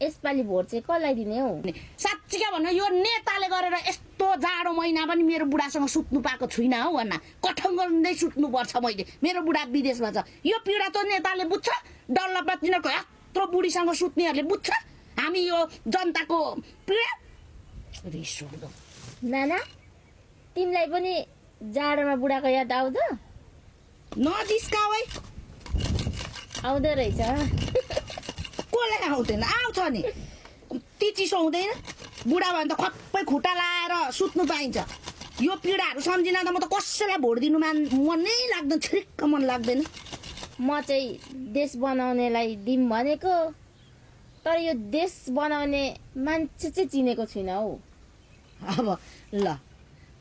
यसपालि भोट चाहिँ कसलाई दिने हौ? साँच्चीका भन्नु यो नेताले गरेर यस्तो जाडो महिना पनि मेरो बुढासँग सुत्नु पाएको छुइनँ हौ भन्न कठङ गर्दै सुत्नुपर्छ मैले मेरो बुढा विदेशमा छ यो पीडा त नेताले बुझ्छ डल्लपा तिनीहरूको यत्रो बुढीसँग सुत्नेहरूले बुझ्छ हामी यो जनताको पीडा रिस उठ्दो नाना तिमीलाई पनि जाडोमा बुढाको याद आउँछ? नजिस्का है आउँदो रहेछ कसलाई आउँदैन आउँछ नि ती चिसो हुँदैन बुढा भयो भने त खप्पै खुट्टा लाएर सुत्नु पाइन्छ यो पीडाहरू सम्झिन त म त कसैलाई भोट दिनु मनै लाग्दैन छिरिक्क मन लाग्दैन म चाहिँ देश बनाउनेलाई दिम भनेको तर यो देश बनाउने मान्छे चाहिँ चिनेको छुइनँ हौ। अब ल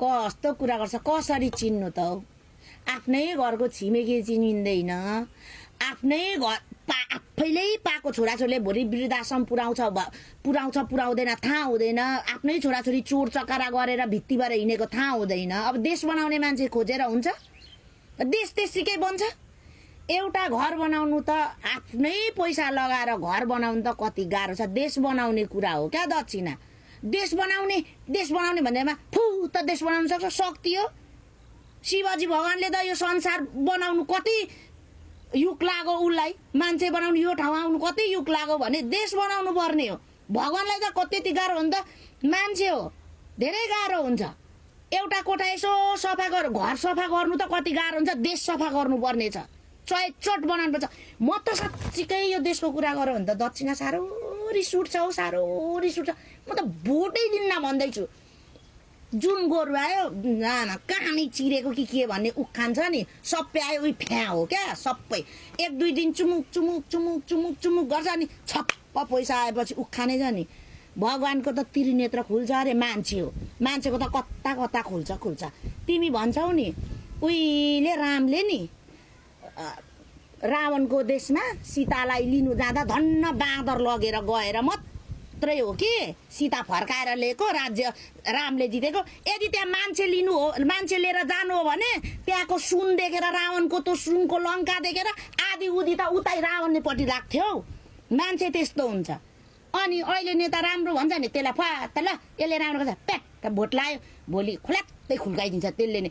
कस्तो कुरा गर्छ कसरी चिन्नु त हौ आफ्नै घरको छिमेकी चिनिँदैन आफ्नै घर आफैले पाएको छोराछोरीले भोलि वृद्धाश्रम पुर्याउँदैन थाहा हुँदैन आफ्नै छोराछोरी चोर चकारा गरेर भित्ती भएर हिँडेको थाहा हुँदैन अब देश बनाउने मान्छे खोजेर हुन्छ देश त्यसैकै बन्छ एउटा घर बनाउनु त आफ्नै पैसा लगाएर घर बनाउनु त कति गाह्रो छ देश बनाउने कुरा हो क्या दक्षिणा देश बनाउने भन्दैमा फु त देश बनाउन सक्छ शक्ति हो शिवजी भगवानले त यो संसार बनाउनु कति युग लाग्यो उसलाई मान्छे बनाउनु यो ठाउँ आउनु कति युग लाग्यो भने देश बनाउनु पर्ने हो भगवानलाई त त्यति गाह्रो हो नि त मान्छे हो धेरै गाह्रो हुन्छ एउटा कोठा यसो सफा घर सफा गर्नु त कति गाह्रो हुन्छ देश सफा गर्नुपर्ने छ चट बनाउनु पर्छ म त साँच्चीकै यो देशको कुरा गरौँ भने त दक्षिणा साह्रो रिस उठ्छ हौ साह्रो रिस उठ्छ म त भोटै दिन्न भन्दैछु जुन गोरु आयो कहानी चिरेको के भन्ने उखान छ नि सबै आयो उही फ्या हो क्या सबै एक दुई दिन चुमुक गर्छ नि छप्प पैसा आएपछि उखानै छ नि भगवानको त त्रिनेत्र खुल्छ अरे मान्छे हो मान्छेको त कता खुल्छ तिमी भन्छौ नि उहिले रामले नि रावणको देशमा सीतालाई लिनु जाँदा धन्न बाँदर लगेर गएर मात्रै हो कि सीता फर्काएर ल्याएको राज्य रामले जितेको यदि त्यहाँ मान्छे लिएर जानु हो भने त्यहाँको सुन देखेर रावणको त्यो सुनको लङ्का देखेर आधी उधी त उतै रावणपट्टि लाग्थ्यो मान्छे त्यस्तो हुन्छ अनि अहिले नेता राम्रो भन्छ नि त्यसलाई फ्वात्त ल यसले राम्रो गर्छ प्याक्क भोट लायो भोलि खुल्यात्तै खुल्काइदिन्छ त्यसले नि